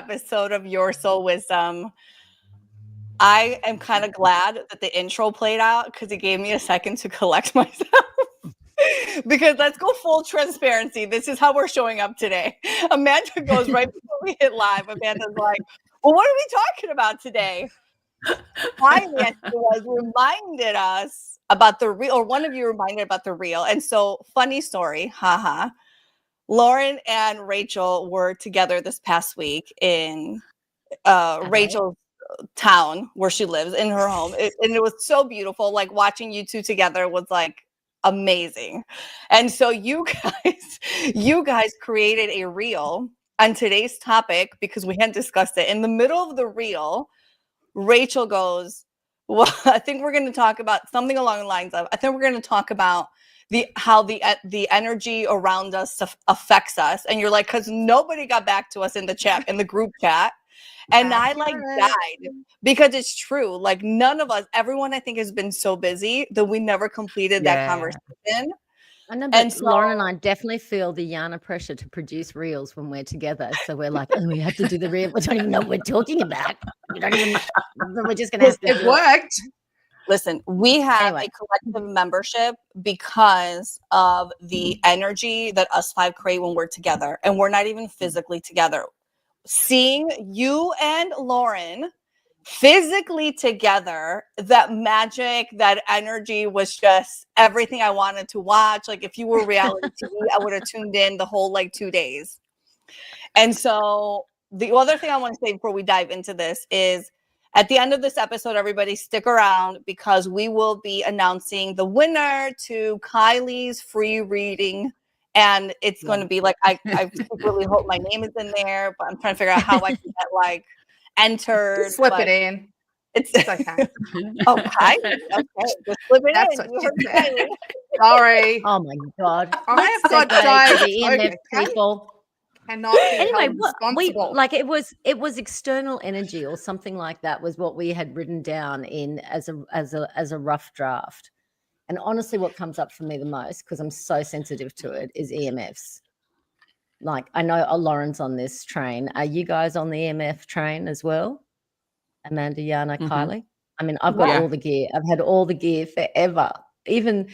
episode of Your Soul Wisdom. I am kind of glad that the intro played out because it gave me a second to collect myself. Because let's go full transparency. This is how we're showing up today. Amanda goes right before we hit live. Amanda's like, well, what are we talking about today? I reminded us about the reel, or one of you reminded about the reel. And so, funny story, haha. Lauren and Rachel were together this past week in Rachel's town where she lives, in her home. And it was so beautiful. Like watching you two together was like amazing. And so you guys created a reel on today's topic because we hadn't discussed it. In the middle of the reel, Rachel goes, well, I think we're going to talk about something along the lines of, I think we're going to talk about how the energy around us affects us. And you're like, because nobody got back to us in the chat, in the group chat. And I like died because it's true. Like none of us, everyone I think has been so busy that we never completed that conversation. I know, but so, Lauren and I definitely feel the Yana pressure to produce reels when we're together. So we're like, oh, we have to do the reel. We don't even know what we're talking about. We don't even. We're just going to have to. It worked. Listen, we have a collective membership because of the energy that us five create when we're together, and we're not even physically together. Seeing you and Lauren physically together, that magic, that energy was just everything I wanted to watch. Like if you were reality TV, I would have tuned in the whole 2 days. And so the other thing I want to say before we dive into this is at the end of this episode, everybody stick around because we will be announcing the winner to Kylie's free reading. And it's going to be like, I really hope my name is in there, but I'm trying to figure out how I can get entered. Just slip it in. It's okay. Okay. Just slip it That's in. What you said. Sorry. Oh my God. I have got the EMF people. Cannot be anyway, it was external energy or something like that was what we had written down in as a rough draft. And honestly, what comes up for me the most, because I'm so sensitive to it, is EMFs. Like, I know Lauren's on this train. Are you guys on the EMF train as well? Amanda, Yana, Kylie? I mean, I've got all the gear. I've had all the gear forever. Even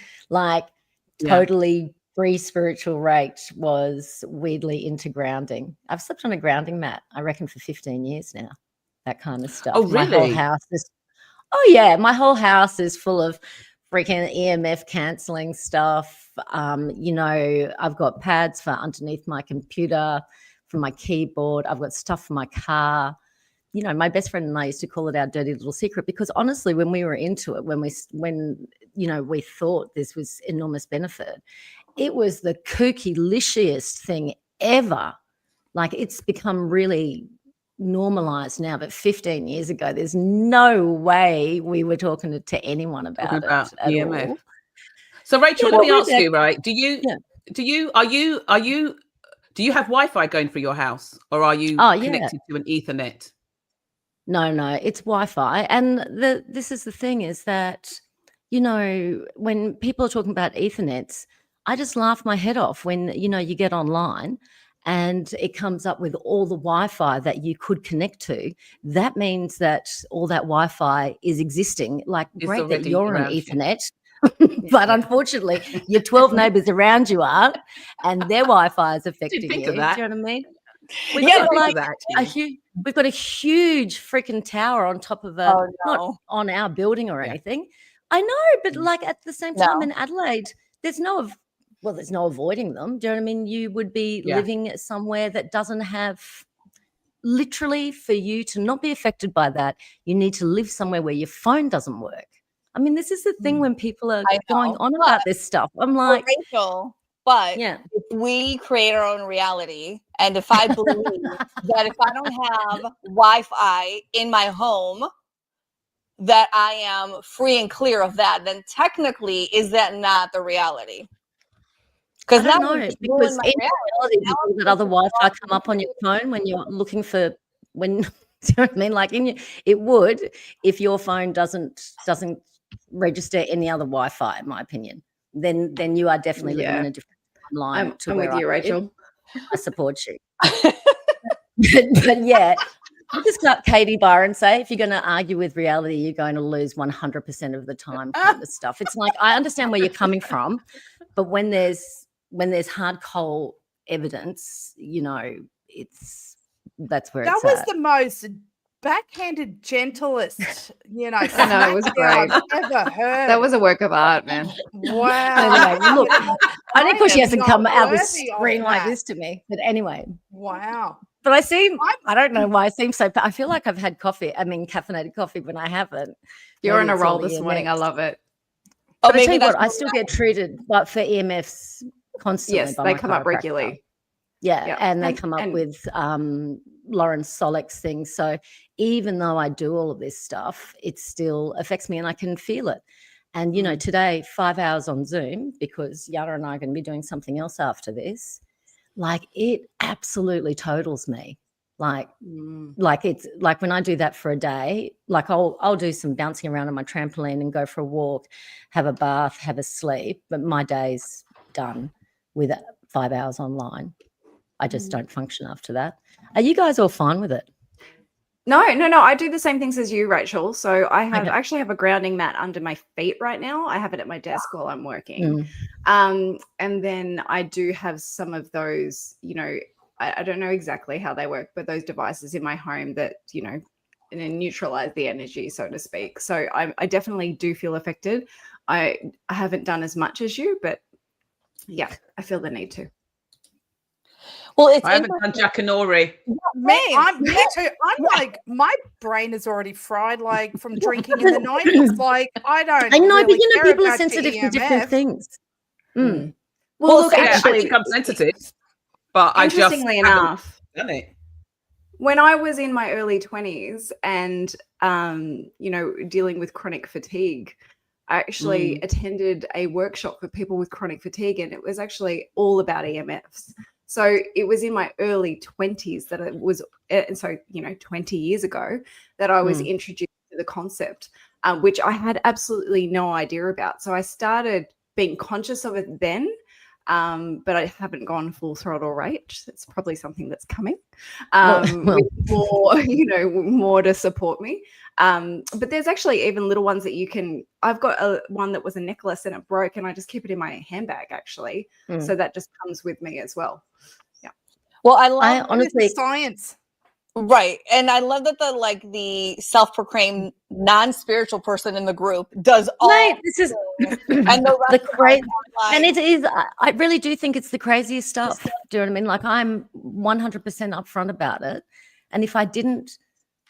totally free spiritual rate was weirdly into grounding. I've slept on a grounding mat, I reckon, for 15 years now. That kind of stuff. Oh, really? My whole house is full of freaking EMF cancelling stuff. I've got pads for underneath my computer, for my keyboard. I've got stuff for my car. My best friend and I used to call it our dirty little secret because honestly, when we were into it, when we thought this was enormous benefit, it was the kooky-licious thing ever. Like it's become really normalized now, but 15 years ago, there's no way we were talking to anyone about it at EMF. all. So Rachel, let me ask you, right? Do you have Wi-Fi going through your house, or are you connected to an Ethernet? No, it's Wi-Fi. And this is the thing is that, when people are talking about Ethernets, I just laugh my head off when, you get online and it comes up with all the Wi-Fi that you could connect to. That means that all that Wi-Fi is existing. Like, it's great that you're on Ethernet, but unfortunately, your 12 neighbours around you are, and their Wi-Fi is affecting you. Do you know what I mean? We've got a huge freaking tower on top of not on our building or anything. I know, but at the same time in Adelaide, there's no avoiding them. Do you know what I mean? You would be living somewhere that doesn't have, literally, for you to not be affected by that, you need to live somewhere where your phone doesn't work. I mean, this is the thing when people are going on about this stuff. I'm like, Rachel, but if we create our own reality, and if I believe that if I don't have Wi-Fi in my home, that I am free and clear of that, then technically, is that not the reality? Because in reality, that other Wi-Fi come up on your phone when you're looking for do you know what I mean? Like it would if your phone doesn't register any other Wi-Fi, in my opinion. Then you are definitely living in a different line. I'm with you, Rachel. I support you. but yeah, what does Katie Byron say? If you're going to argue with reality, you're going to lose 100% of the time, kind of stuff. It's like, I understand where you're coming from, but when there's hard cold evidence, that's where that it's was at. the most backhanded, gentlest, I know, it was great. I've ever heard. That was a work of art, man. Wow. Anyway, look, only because she hasn't come out the worthy of screen like that. this to me. But anyway, Wow. but I don't know why I seem so. I feel like I've had caffeinated coffee when I haven't. You're on Maybe a it's roll all the this morning. I EMFs. love it. Oh, But I tell maybe you that's what, I still get treated, but for EMFs constantly. Yes, by they my come up chiropractor. regularly. Yeah, and they come up with Lauren Solik's things. So even though I do all of this stuff, it still affects me and I can feel it. And, today, 5 hours on Zoom, because Yara and I are going to be doing something else after this, like it absolutely totals me. Like it's like when I do that for a day, like I'll do some bouncing around on my trampoline and go for a walk, have a bath, have a sleep, but my day's done with 5 hours online. I just don't function after that. Are you guys all fine with it? No. I do the same things as you, Rachel. So I actually have a grounding mat under my feet right now. I have it at my desk while I'm working. And then I do have some of those, I don't know exactly how they work, but those devices in my home that, neutralize the energy, so to speak. So I definitely do feel affected. I haven't done as much as you, but yeah, I feel the need to. Well, it's I haven't done Jackanory. Me too. I'm like, my brain is already fried, like from drinking in the 90s. Like, I know, really but people are sensitive to different things. Well, look, I actually, think I'm sensitive, but I just interestingly enough, done it. When I was in my early 20s and, dealing with chronic fatigue, I actually attended a workshop for people with chronic fatigue, and it was actually all about EMFs. So it was in my early 20s that it was, and so, 20 years ago that I was introduced to the concept, which I had absolutely no idea about. So I started being conscious of it then, but I haven't gone full throttle rate. That's probably something that's coming with more, more to support me. But there's actually even little ones that you can, I've got one that was a necklace and it broke and I just keep it in my handbag actually. So that just comes with me as well. Yeah. Well, I honestly science. Right. And I love that the self-proclaimed non-spiritual person in the group does all this is and the crazy, and it is, I really do think it's the craziest stuff. Do you know what I mean? Like I'm 100% upfront about it. And if I didn't,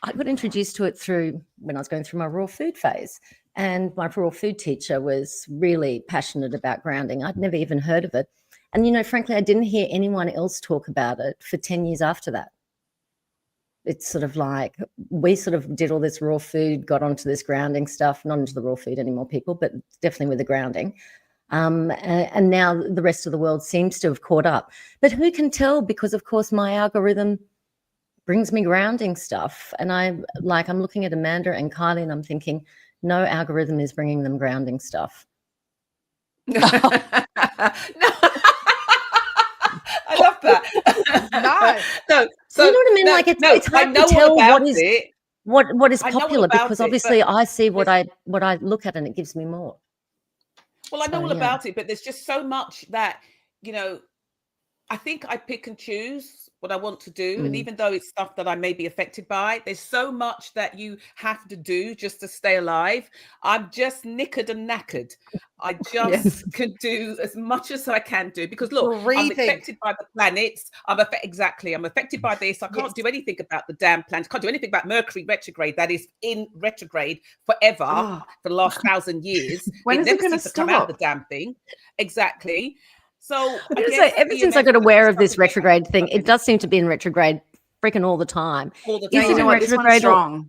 I got introduced to it through when I was going through my raw food phase. And my raw food teacher was really passionate about grounding. I'd never even heard of it. And, frankly, I didn't hear anyone else talk about it for 10 years after that. It's sort of like we sort of did all this raw food, got onto this grounding stuff, not into the raw food anymore, people, but definitely with the grounding. And now the rest of the world seems to have caught up. But who can tell? Because, of course, my algorithm brings me grounding stuff. And I'm looking at Amanda and Kylie and I'm thinking, no algorithm is bringing them grounding stuff. No. I love that. No. So, you know what I mean? It's hard to tell what is popular because obviously I see what I look at and it gives me more. Well, I know all about it, but there's just so much that, I think I pick and choose what I want to do. And even though it's stuff that I may be affected by, there's so much that you have to do just to stay alive. I'm just knickered and knackered. I just can do as much as I can do because look, I'm affected by the planets. I'm affected by this. I can't do anything about the damn planets. Can't do anything about Mercury retrograde that is in retrograde forever for the last 1,000 years. When is it going to come out of the damn thing? Exactly. So ever since I got aware of this retrograde thing, it does seem to be in retrograde freaking all the time. Is it in retrograde strong?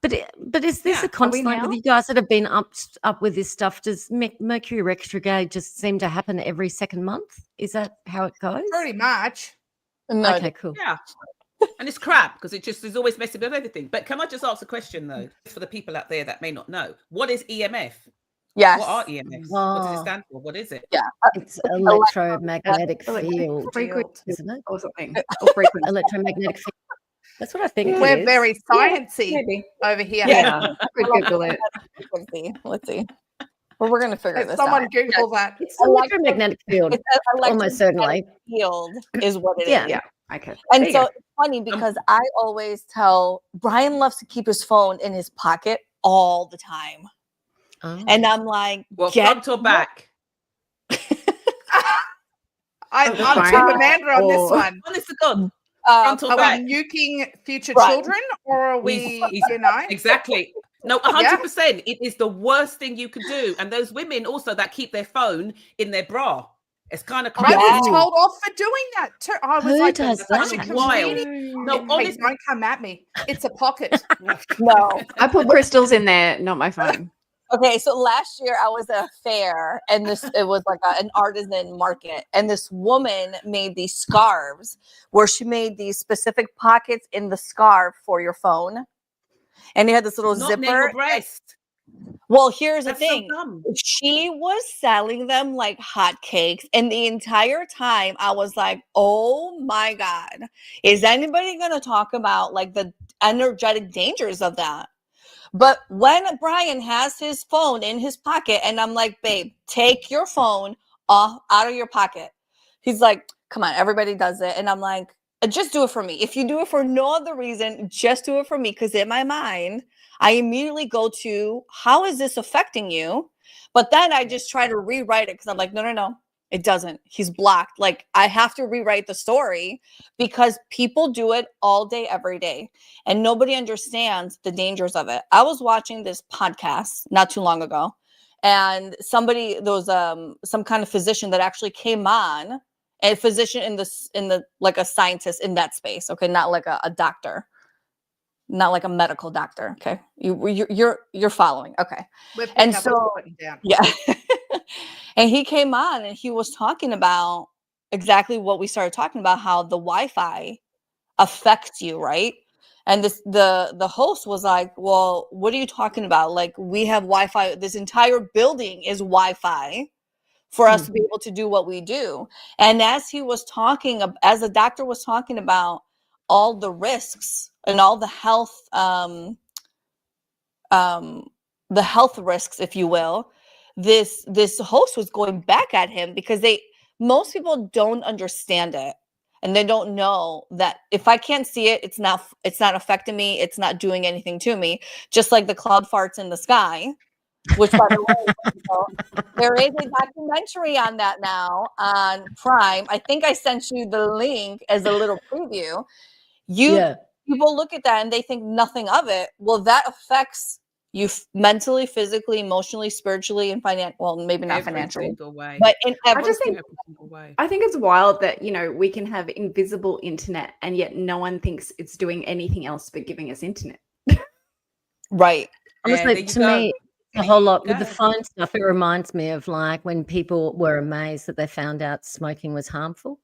But is this a constant with you guys that have been up with this stuff? Does Mercury retrograde just seem to happen every second month? Is that how it goes? Pretty much. No. Okay, cool. Yeah. And it's crap because it just is always messing with everything. But can I just ask a question though, for the people out there that may not know, what is EMF? Yes. What are EMFs? What does it Oh, stand for? What is it? Yeah. it's electromagnetic Electric field, frequency isn't it? or something. Or frequency. Electromagnetic field. That's what I think it We're is. very sciencey Maybe. over here. Yeah. Could Google it. Frequency. Let's see. Well, we're gonna figure Let this someone out. Google that. It's electromagnetic field, It's an almost certainly. field is what it is. Yeah. Yeah. Okay. And There you so go. it's funny because I always tell Brian loves to keep his phone in his pocket all the time. Oh. And I'm like, Well, get front or back? I'm the phone Team Amanda on this or- one. Honest to God. uh, Front or Are back? we nuking future Right. children, or are we, He's- you know? Exactly. No, 100%. It is the worst thing you could do. And those women also that keep their phone in their bra. It's kind of I crazy. was told off for doing that too. I was Who like, does that's that? actually Wild. comedian. No, Hey, honestly. don't come at me. It's a pocket. no. I put crystals in there, not my phone. Okay, so last year I was at a fair and it was like an artisan market, and this woman made these scarves where she made these specific pockets in the scarf for your phone, and you had this little Not near your zipper. breast. Well, here's That's the thing. so dumb. She was selling them like hotcakes, and the entire time I was like, "Oh my God, is anybody going to talk about like the energetic dangers of that?" But when Brian has his phone in his pocket, and I'm like, "Babe, take your phone off out of your pocket," he's like, "Come on, everybody does it," and I'm like, "Just do it for me. If you do it for no other reason, just do it for me." Because in my mind, I immediately go to, how is this affecting you? But then I just try to rewrite it because I'm like, no, it doesn't. He's blocked. Like, I have to rewrite the story because people do it all day, every day. And nobody understands the dangers of it. I was watching this podcast not too long ago. And there was some kind of physician that actually came on, a physician in the like a scientist in that space. Okay, not like a doctor. Not like a medical doctor. Okay. You're following. Okay. We're And picking up so- and putting down. Yeah. And he came on and he was talking about exactly what we started talking about, how the Wi-Fi affects you, right? And the host was like, "Well, what are you talking about? Like, we have Wi-Fi, this entire building is Wi-Fi for us to be able to do what we do." And as he was talking, as the doctor was talking about all the risks and all the health risks, if you will, this host was going back at him because most people don't understand it, and they don't know that if I can't see it, it's not affecting me, it's not doing anything to me, just like the cloud farts in the sky, which, by the way, there is a documentary on that now on Prime. I think I sent you the link as a little preview. People look at that and they think nothing of it. Well, that affects you mentally, physically, emotionally, spiritually, and well, maybe not Every financially, single way. but in every just think- Every single way. I think it's wild that, we can have invisible internet and yet no one thinks it's doing anything else but giving us internet. right. Honestly, there you to go. me, a whole lot with the Go. phone stuff, it reminds me of like when people were amazed that they found out smoking was harmful.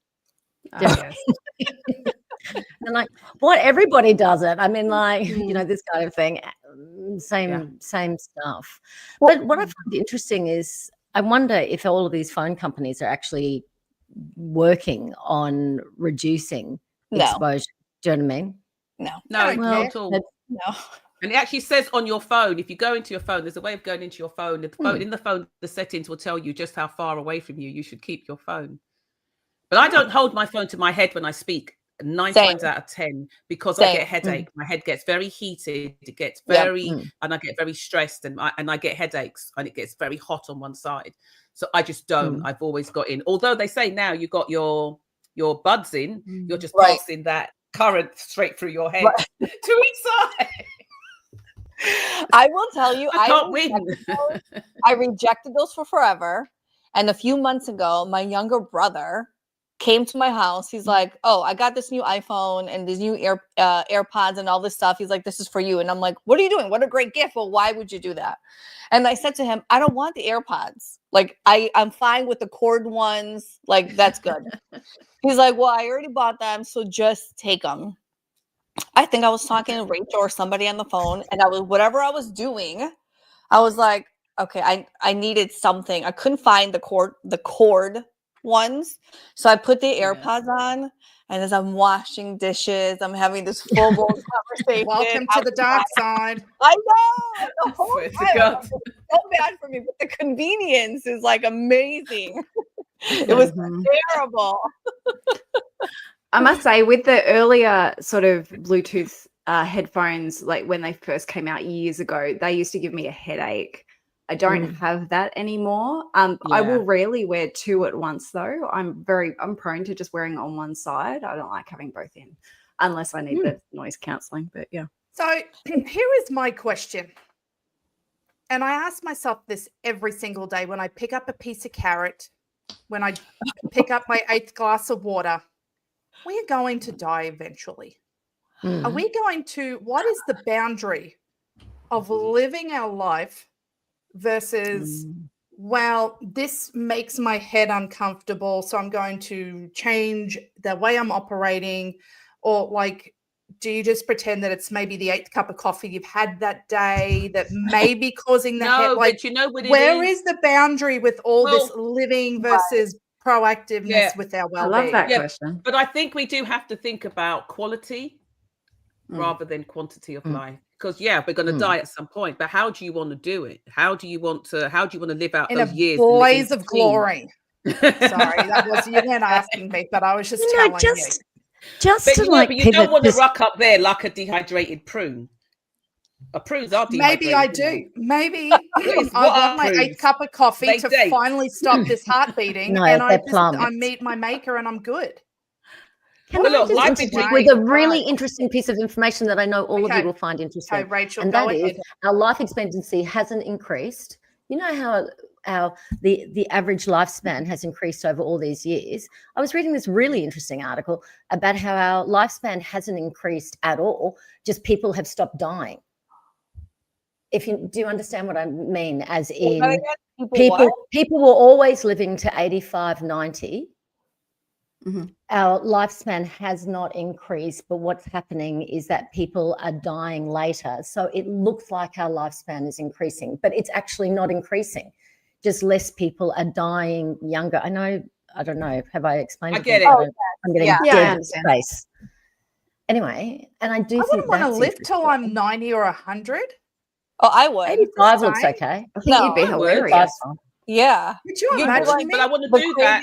Oh, Yeah. yes. And like, what? Everybody does it. I mean, like, this kind of thing. Same stuff. But what I find interesting is I wonder if all of these phone companies are actually working on reducing No. exposure. Do you know what I mean? No. No, Well, not at all. No. And it actually says on your phone, if you go into your phone, there's a way of going into your phone. In the phone, the settings will tell you just how far away from you should keep your phone. But I don't hold my phone to my head when I speak. 9 Same. times out of 10, because Same. I get a headache. My head gets very heated. It gets very, and I get very stressed, and I get headaches, and it gets very hot on one side. So I just don't. I've always got in. Although they say now you got your buds in, you're just Right. passing that current straight through your head Right. to each side. I will tell you, I can't win. I rejected those for forever. And a few months ago, my younger brother came to my house. He's like, "Oh, I got this new iPhone and these new AirPods and all this stuff." He's like, "This is for you." And I'm like, "What are you doing? What a great gift. Well, why would you do that?" And I said to him, "I don't want the AirPods. Like, I'm fine with the cord ones. Like, that's good." He's like, "Well, I already bought them, so just take them." I think I was talking to Rachel or somebody on the phone, and whatever I was doing, I was like, okay, I needed something. I couldn't find the cord ones. So I put the AirPods on, and as I'm washing dishes, I'm having this full blown conversation. Welcome to the dark side. I know. The whole Swear to time, God. I'm like, it's so bad for me, but the convenience is like amazing. It was terrible. I must say, with the earlier sort of Bluetooth headphones, like when they first came out years ago, they used to give me a headache. I don't have that anymore. I will rarely wear two at once, though. I'm prone to just wearing on one side. I don't like having both in, unless I need the noise cancelling. But yeah. So here is my question. And I ask myself this every single day when I pick up a piece of carrot, when I pick up my 8th glass of water. We are going to die eventually. Are we going to, what is the boundary of living our life versus, well, this makes my head uncomfortable, so I'm going to change the way I'm operating? Or like, do you just pretend that it's maybe the 8th cup of coffee you've had that day that may be causing the head? Like, but you know what where is the boundary with all this living versus proactiveness with our well-being? I love that question. But I think we do have to think about quality rather than quantity of life. Because we're going to die at some point. But how do you want to do it? How do you want to live out in those a years? Blaze of glory. Sorry, that was, you weren't asking me, but I was just telling you. But you don't want to rock up there like a dehydrated prune. A prunes are dehydrated. Maybe I do. Maybe I want my 8th cup of coffee to finally stop this heart beating, and I meet my maker and I'm good. Can I just interject with a really interesting piece of information that I know all of you will find interesting? Okay, Rachel, and that is our life expectancy hasn't increased. You know how the average lifespan has increased over all these years. I was reading this really interesting article about how our lifespan hasn't increased at all, just people have stopped dying. Do you understand what I mean? As in, people were always living to 85, 90. Our lifespan has not increased, but what's happening is that people are dying later. So it looks like our lifespan is increasing, but it's actually not increasing. Just less people are dying younger. I don't know. Have I explained it? I get it. I'm getting dead space. Anyway, and I do think wouldn't want to live till I'm 90 or 100. Oh, I would. 85 looks okay. I think you'd be hilarious. Yeah. Could you imagine me? But I want to do that.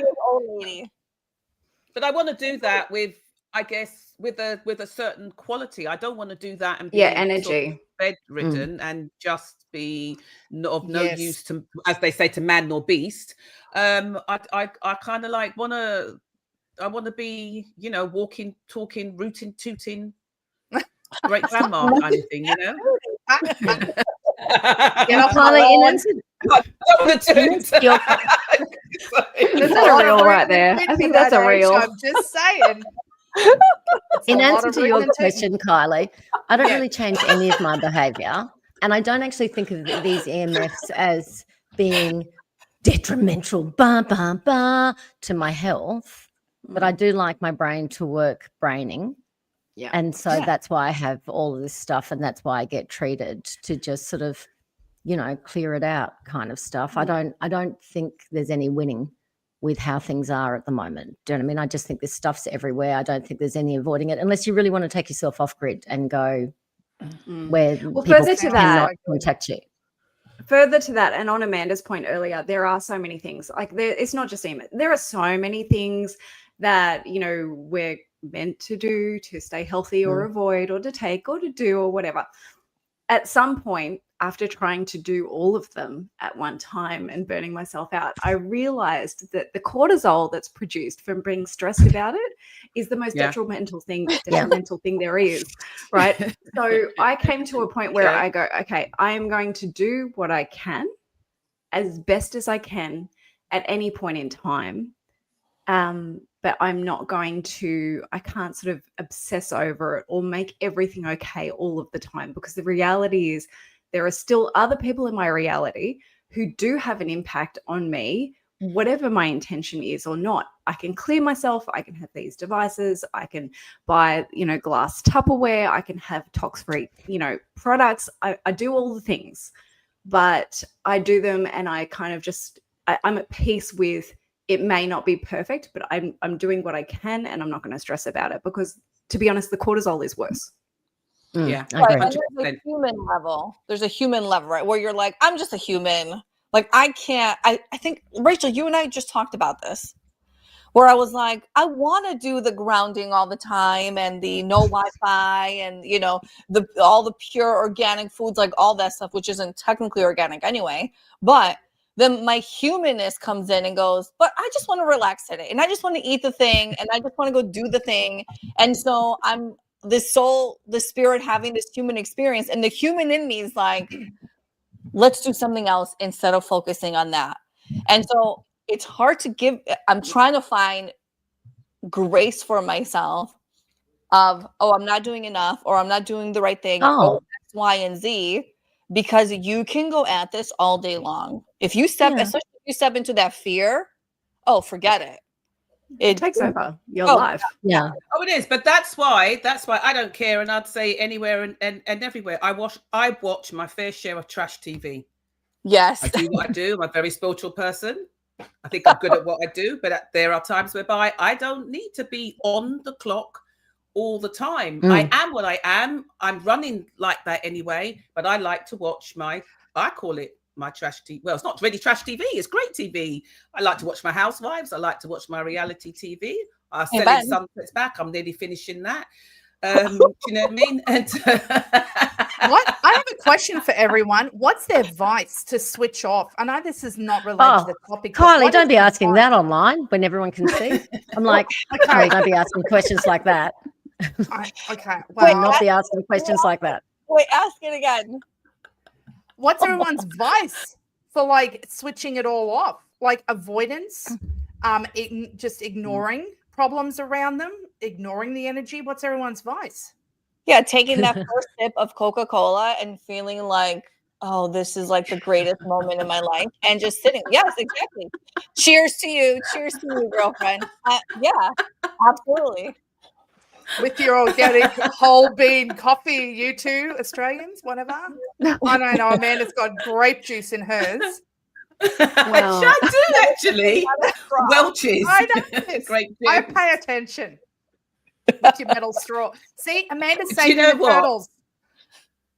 But I want to do that with, I guess, with a certain quality. I don't want to do that and be energy sort of bedridden and just be of no use to, as they say, to man nor beast. I kind of like want to be, walking, talking, rooting, tooting, great grandma kind of thing, Is that a reel right there? I think that's a reel. I'm just saying. In answer to your question, Kylie, I don't really change any of my behavior. And I don't actually think of these EMFs as being detrimental to my health. But I do like my brain to work braining. Yeah. And so that's why I have all of this stuff, and that's why I get treated to just sort of, clear it out kind of stuff. I don't think there's any winning with how things are at the moment. Do you know what I mean? I just think this stuff's everywhere. I don't think there's any avoiding it unless you really want to take yourself off grid and go where people cannot contact you. Further to that, and on Amanda's point earlier, there are so many things. Like it's not just EMF. There are so many things that, we're meant to do to stay healthy or avoid or to take or to do or whatever. At some point, after trying to do all of them at one time and burning myself out, I realized that the cortisol that's produced from being stressed about it is the most detrimental thing there is, right? So I came to a point where I go, okay, I am going to do what I can as best as I can at any point in time. But I'm not I can't sort of obsess over it or make everything okay all of the time, because the reality is there are still other people in my reality who do have an impact on me, whatever my intention is or not. I can clear myself. I can have these devices. I can buy, glass Tupperware. I can have tox-free, products. I do all the things. but I do them and I kind of just, I'm at peace with it may not be perfect, but I'm doing what I can and I'm not going to stress about it because, to be honest, the cortisol is worse. Yeah, I agree. And there's a human level. There's a human level, right? Where you're like, I'm just a human. Like, I can't. I think, Rachel, you and I just talked about this, where I was like, I want to do the grounding all the time and the no Wi-Fi and, you know, all the pure organic foods, like all that stuff, which isn't technically organic anyway. But then my humanness comes in and goes, but I just want to relax today. And I just want to eat the thing. And I just want to go do the thing. And so I'm the soul, the spirit having this human experience. And the human in me is like, let's do something else instead of focusing on that. And so it's hard to give. I'm trying to find grace for myself of, oh, I'm not doing enough, or I'm not doing the right thing, or X, Y, and Z, because you can go at this all day long. If you step, especially if you step into that fear, oh, forget it. It takes over your life. Yeah. Oh, it is. But that's why I don't care. And I'd say anywhere and everywhere. I watch my fair share of trash TV. Yes. I do what I do. I'm a very spiritual person. I think I'm good at what I do, but there are times whereby I don't need to be on the clock all the time. I am what I am. I'm running like that anyway, but I like to watch I call it my trash TV. Well, it's not really trash TV. It's great TV. I like to watch my housewives. I like to watch my reality TV. I'm selling Sunsets back. I'm nearly finishing that. Do you know what I mean? And what? I have a question for everyone. What's their vice to switch off? I know this is not related to the topic. Kylie, don't be asking that online when everyone can see. I'm like, Kylie, don't be asking questions like that. Okay. Well, not be asking questions like that. Wait, ask it again. What's everyone's vice for like switching it all off? Like avoidance, just ignoring problems around them, ignoring the energy. What's everyone's vice? Yeah, taking that first sip of Coca-Cola and feeling like, oh, this is like the greatest moment in my life, and just sitting. Yes, exactly. Cheers to you. Cheers to you, girlfriend. Yeah, absolutely. With your organic whole bean coffee, you two Australians, whatever. I don't know. Amanda's got grape juice in hers. Well, I do actually. Welch's. I know. Great. I pay attention. With your metal straw. See, Amanda's saving the turtles.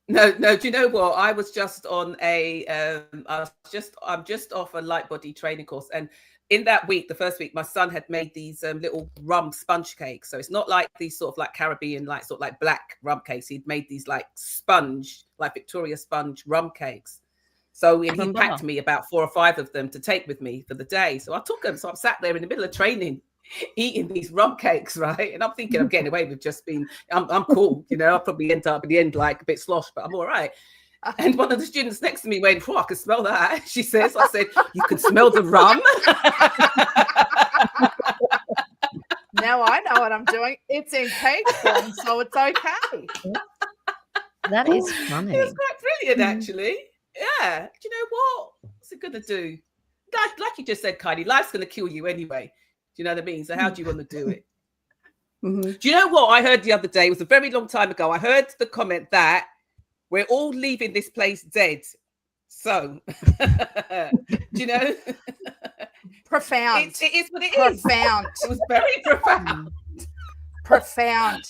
No. Do you know what? I was just on I'm just off a Lightbody training course, and in that week, the first week, my son had made these little rum sponge cakes. So it's not like these sort of like Caribbean, like sort of like black rum cakes. He'd made these like sponge, like Victoria sponge rum cakes. So he packed me about 4 or 5 of them to take with me for the day. So I took them. So I'm sat there in the middle of training, eating these rum cakes, right? And I'm thinking I'm getting away with just being, I'm cool, you know. I'll probably end up at the end like a bit slosh, but I'm all right. And one of the students next to me went, "Oh, I can smell that." She says, I said, "You can smell the rum." Now I know what I'm doing. It's in cake form, so it's okay. That is funny. It's quite brilliant, actually. Yeah. Do you know what? What's it going to do? Like you just said, Kylie, life's going to kill you anyway. Do you know what I mean? So how do you want to do it? Do you know what I heard the other day? It was a very long time ago. I heard the comment that we're all leaving this place dead. So, do you know? Profound. It is what it is. Profound. It was very profound. Profound.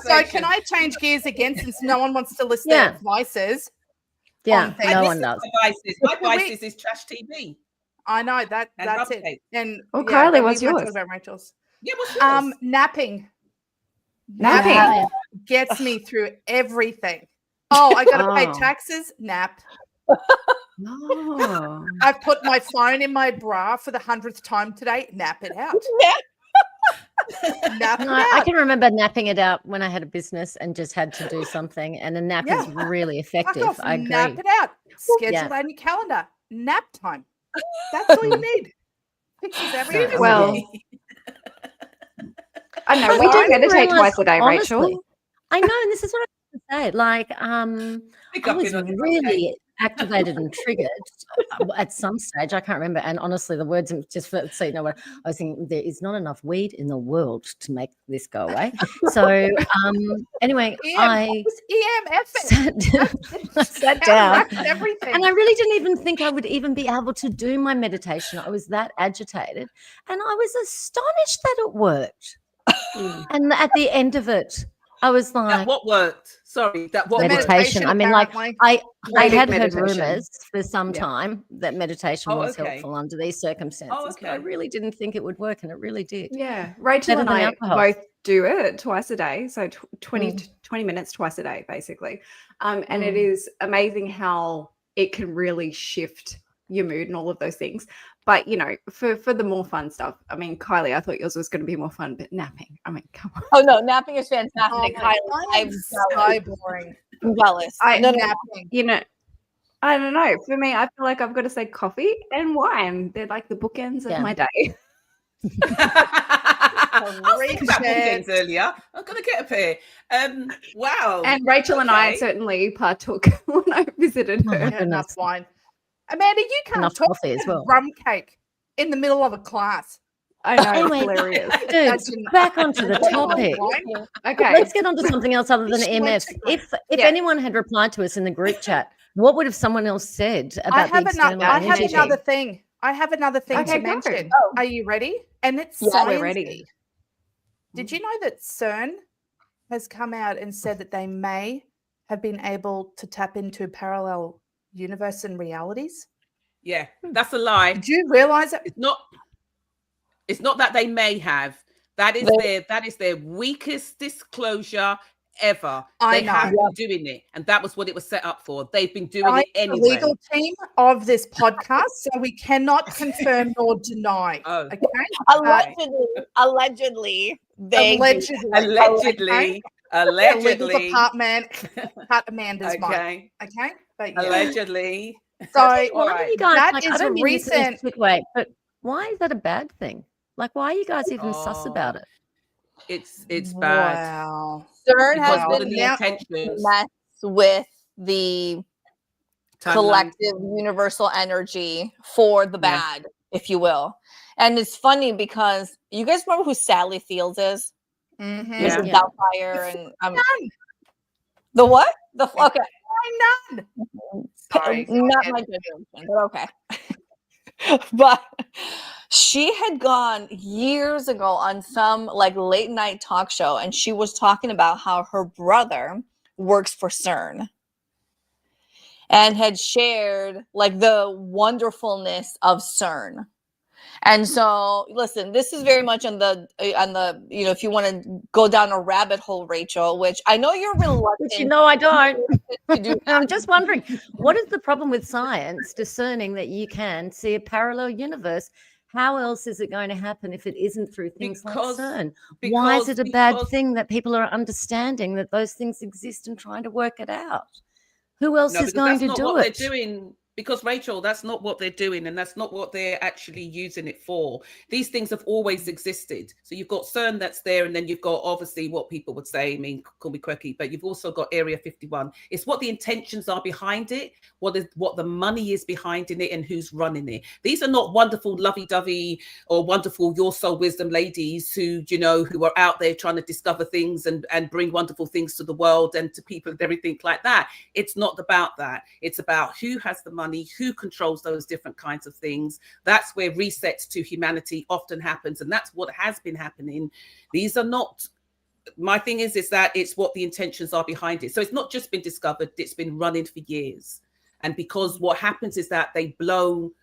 So can I change gears again since no one wants to list their vices? Yeah, no one does. My vices is trash TV. I know that's it. And Kylie, what's yours? About Rachel's. Yeah, what's yours? Napping. Napping gets me through everything. Oh, I got to pay taxes. Nap. No. I've put my phone in my bra for the 100th time today. Nap it out. Nap it out. I can remember napping it out when I had a business and just had to do something, and a nap is really effective. I agree. Nap it out. Schedule on your calendar. Nap time. That's all you need. Fixes everything. Well, I know we do meditate twice a day, honestly, Rachel. I know, and this is what I was going to say. Like, I was really activated and triggered at some stage. I can't remember. And honestly, the words just for so you know what I was thinking, there is not enough weed in the world to make this go away. So anyway, I sat down everything. and I really didn't even think I would even be able to do my meditation. I was that agitated, and I was astonished that it worked. And at the end of it, I was like, what worked? Sorry, that what meditation. I mean, like I had heard rumors for some Yeah. time that meditation was okay. helpful under these circumstances, but I okay. really didn't think it would work, and it really did. Yeah, Rachel Better and than I alcohol. both do it twice a day, so 20 minutes twice a day, basically. And it is amazing how it can really shift your mood and all of those things. But you know, for the more fun stuff, I mean, Kylie, I thought yours was going to be more fun, but napping, I mean, come on. Oh no, napping is fantastic. I'm I'm so boring. jealous. Napping. You know, I don't know. For me, I feel like I've got to say coffee and wine. They're like the bookends of my day. I was thinking about bookends earlier. I'm going to get a pair. Wow. And Rachel and I certainly partook when I visited her. Enough wine. Amanda, you can't Enough talk coffee as well. rum cake in the middle of a class. I know, Anyway, hilarious. Dude, back onto the topic. Okay. Let's get on to something else other than EMFs. If anyone had replied to us in the group chat, what would have someone else said about the external I have energy? another thing. I have another thing Okay, to go. mention. Oh. Are you ready? And it's Yeah, we're sciencey. ready. Did you know that CERN has come out and said that they may have been able to tap into parallel universe and realities? Yeah, that's a lie. Did you realize it? It's not that they may have. That is their weakest disclosure ever. I They know. have been doing it, and that was what it was set up for. They've been doing it The anyway. legal team of this podcast, so we cannot confirm nor deny. Oh. Okay. Allegedly, they Allegedly. Allegedly. Legal department cut Amanda's mic. Okay. Okay. But yeah. Allegedly. So Why All are right. you guys That like, is I don't mean this in a recent- quick way, but why is that a bad thing? Like, why are you guys even sus about it? It's bad. Wow. CERN Because has what been are the now- intentions? mess with the Timeline. collective universal energy for the Yeah. bad, if you will. And it's funny because you guys remember who Sally Fields is? Mhm. Mrs. Yeah. Doubtfire and None. the what? The okay. None. Sorry. Not my generation, but okay. But she had gone years ago on some like late night talk show, and she was talking about how her brother works for CERN and had shared like the wonderfulness of CERN. And so, listen, this is very much on the you know, if you want to go down a rabbit hole, Rachel, which I know you're reluctant. Which you know I don't. to do. I'm just wondering, what is the problem with science discerning that you can see a parallel universe? How else is it going to happen if it isn't through things like CERN? Why is it a bad thing that people are understanding that those things exist and trying to work it out? Who else is going to do it? They're doing. Because, Rachel, that's not what they're doing, and that's not what they're actually using it for. These things have always existed. So you've got CERN that's there, and then you've got obviously what people would say, I mean, call me quirky, but you've also got Area 51. It's what the intentions are behind it, what the money is behind in it, and who's running it. These are not wonderful lovey-dovey or wonderful your soul wisdom ladies who, you know, who are out there trying to discover things and bring wonderful things to the world and to people and everything like that. It's not about that. It's about who has the money, who controls those different kinds of things. That's where resets to humanity often happens, and that's what has been happening. These are not, my thing is that it's what the intentions are behind it. So it's not just been discovered, it's been running for years. And because what happens is that they blow,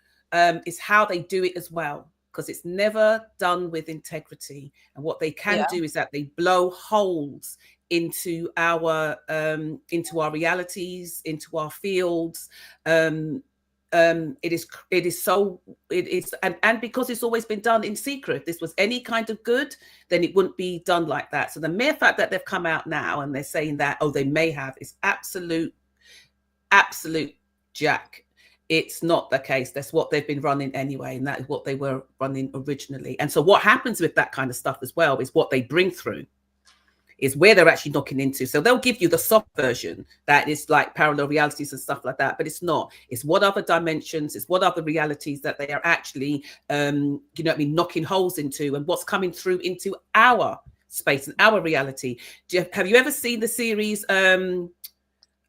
is how they do it as well, because it's never done with integrity. And what they can do is that they blow holes into our realities, into our fields. It is and because it's always been done in secret. If this was any kind of good, then it wouldn't be done like that. So the mere fact that they've come out now and they're saying that, oh, they may have, is absolute jack. It's not the case. That's what they've been running anyway, and that is what they were running originally. And so what happens with that kind of stuff as well is what they bring through. is where they're actually knocking into. So they'll give you the soft version that is like parallel realities and stuff like that, but it's not. It's what other dimensions, it's what other realities that they are actually, you know what I mean, knocking holes into, and what's coming through into our space and our reality. Have you ever seen the series? Oh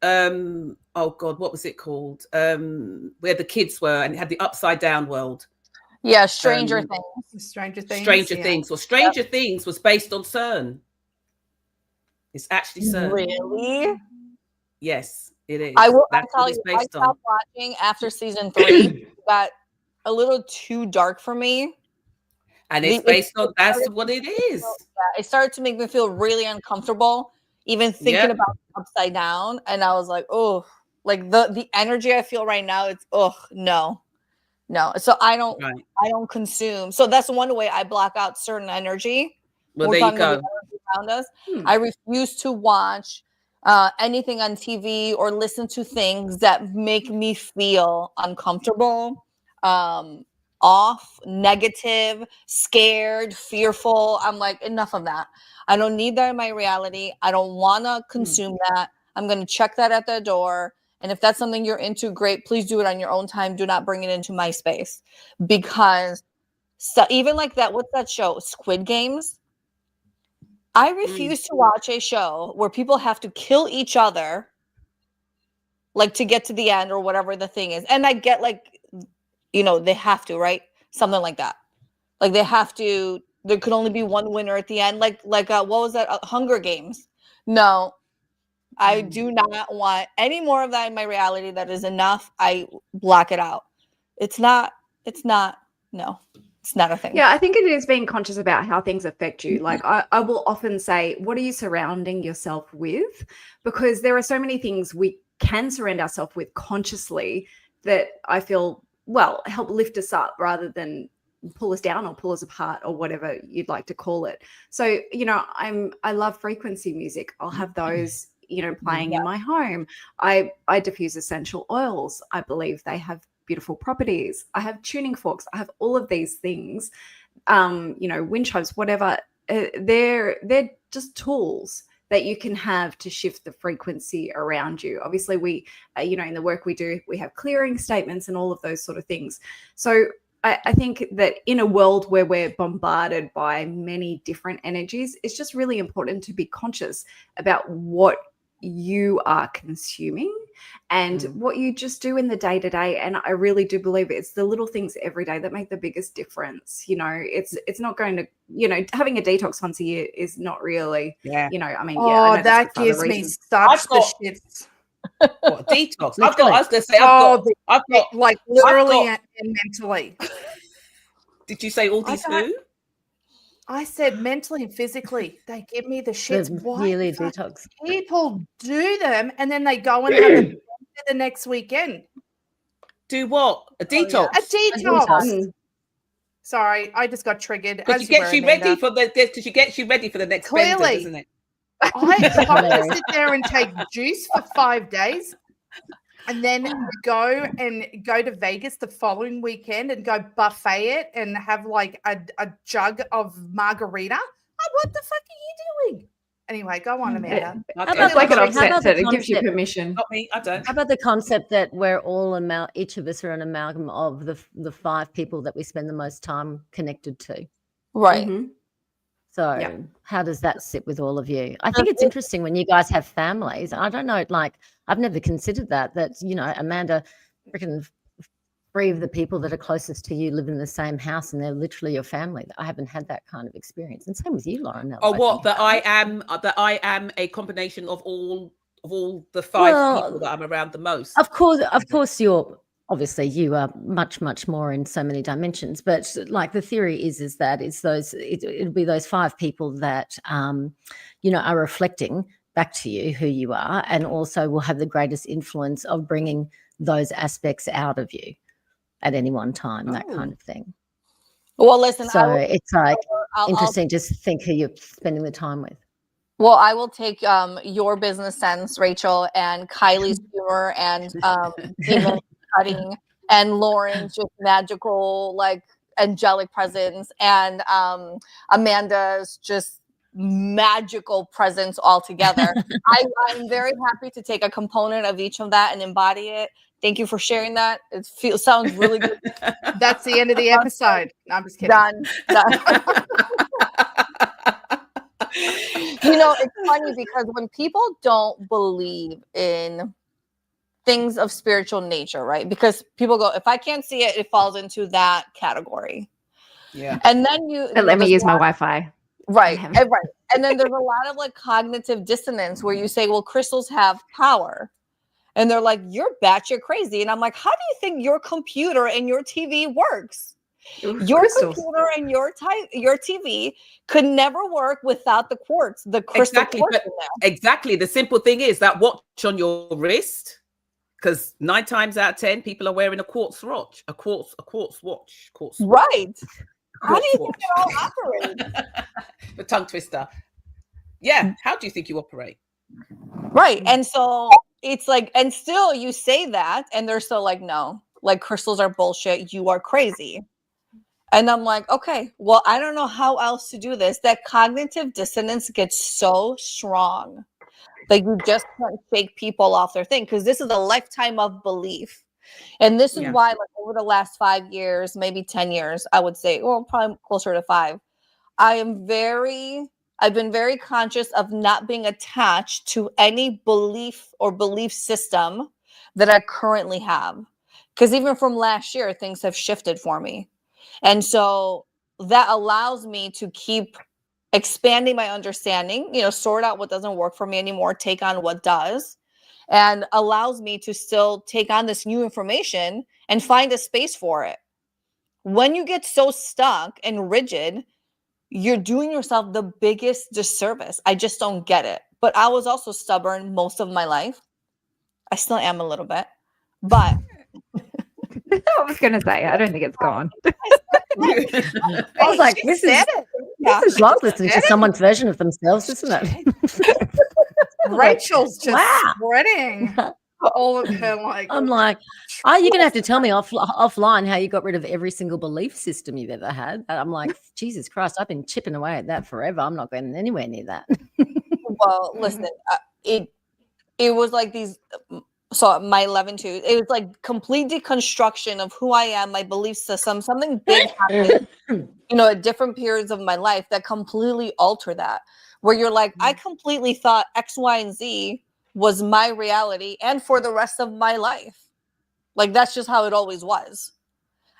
God, what was it called? Where the kids were and it had the upside down world. Yeah, Stranger Things. Stranger Things. Well, Stranger Things was based on CERN. It's actually CERN. Really? Yes, it is. I will That's tell what it's you, I based on. stopped watching after season 3. It got a little too dark for me. And it's based on, that's what it is. It started to make me feel really uncomfortable, even thinking about upside down. And I was like, oh, like the energy I feel right now, it's no. So I don't consume. So that's one way I block out certain energy. Well, there you go. Around us. I refuse to watch anything on TV or listen to things that make me feel uncomfortable, off, negative, scared, fearful. I'm like, enough of that. I don't need that in my reality. I don't want to consume that. I'm going to check that at the door. And if that's something you're into, great. Please do it on your own time. Do not bring it into my space. Because even like that, what's that show? Squid Games? I refuse to watch a show where people have to kill each other, like to get to the end or whatever the thing is. And I get like, you know, they have to, right? Something like that. Like they have to, there could only be one winner at the end. Like what was that? Hunger Games. No, I do not want any more of that in my reality. That is enough. I block it out. It's not no. It's not a thing. Yeah, I think it is being conscious about how things affect you. Like I will often say, what are you surrounding yourself with? Because there are so many things we can surround ourselves with consciously that I feel, well, help lift us up rather than pull us down or pull us apart or whatever you'd like to call it. So, you know, I love frequency music. I'll have those, you know, playing in my home. I diffuse essential oils. I believe they have beautiful properties. I have tuning forks. I have all of these things, you know, wind chimes, whatever. They're just tools that you can have to shift the frequency around you. Obviously, we, you know, in the work we do, we have clearing statements and all of those sort of things. So I think that in a world where we're bombarded by many different energies, it's just really important to be conscious about what you are consuming and what you just do in the day to day. And I really do believe it's the little things every day that make the biggest difference. You know, it's not going to, you know, having a detox once a year is not really, you know, I mean, I know that gives me such the shits. What, detox? I was going to say, I've got like literally and mentally. Did you say all these who? I said mentally and physically. They give me the shits. Why really detox. People do them and then they go and have it the next weekend. Do what? A detox? A detox. Sorry, I just got triggered. Because it gets you ready for the next bender, doesn't it? I sit there and take juice for 5 days and then go to Vegas the following weekend and go buffet it and have like a jug of margarita. Oh, what the fuck are you doing? Anyway, go on, Amanda. It's like an upset set. It gives you permission. Not me, I don't. How about the concept that we're all each of us are an amalgam of the 5 people that we spend the most time connected to? Right. So how does that sit with all of you? I think it's interesting when you guys have families. I don't know, like I've never considered that, you know, Amanda, freaking 3 of the people that are closest to you live in the same house and they're literally your family. I haven't had that kind of experience. And same with you, Lauren. Oh, what? That I am a combination of all the 5 people that I'm around the most. Of course obviously you are much, much more in so many dimensions, but like the theory is that it'll be those 5 people that, you know, are reflecting back to you who you are and also will have the greatest influence of bringing those aspects out of you at any one time, that kind of thing. Well, listen. So it's like interesting to think who you're spending the time with. Well, I will take your business sense, Rachel, and Kylie's humor and demon cutting, and Lauren's just magical, like angelic presence, and Amanda's just magical presence altogether. I'm very happy to take a component of each of that and embody it. Thank you for sharing that. It sounds really good. That's the end of the episode. No, I'm just kidding. Done. You know, it's funny because when people don't believe in things of spiritual nature, right? Because people go, if I can't see it, it falls into that category. Yeah. And then you Let me use my Wi-Fi. Right. Right. And then there's a lot of like cognitive dissonance where you say, well, crystals have power. And they're like, you're batshit crazy. And I'm like, how do you think your computer and your TV works? Your computer and your TV could never work without the quartz, the crystal quartz in there. Exactly. The simple thing is that watch on your wrist, because 9 times out of 10 people are wearing a quartz watch, a quartz watch. Right. How do you think it all operates? The tongue twister. Yeah. How do you think you operate? Right. And so it's like, and still you say that, and they're still like, no, like crystals are bullshit. You are crazy. And I'm like, okay, well, I don't know how else to do this. That cognitive dissonance gets so strong. Like you just can't shake people off their thing, because this is a lifetime of belief. And this is why, like, over the last 5 years, maybe 10 years, I would say, well, probably closer to 5, I've been very conscious of not being attached to any belief or belief system that I currently have. Because even from last year, things have shifted for me. And so that allows me to keep expanding my understanding, you know, sort out what doesn't work for me anymore, take on what does, and allows me to still take on this new information and find a space for it. When you get so stuck and rigid, you're doing yourself the biggest disservice. I just don't get it. But I was also stubborn most of my life. I still am a little bit, but I was going to say, I don't think it's gone. I was like, this is like listening to someone's version of themselves, isn't it? Rachel's just spreading all of her like. I'm like, you're going to have to tell me offline how you got rid of every single belief system you've ever had. And I'm like, Jesus Christ, I've been chipping away at that forever. I'm not going anywhere near that. Well, listen, it was like these. So my 11-2, it was like complete deconstruction of who I am, my belief system, something big happened, you know, at different periods of my life that completely alter that. Where you're like, I completely thought X, Y, and Z was my reality and for the rest of my life. Like, that's just how it always was.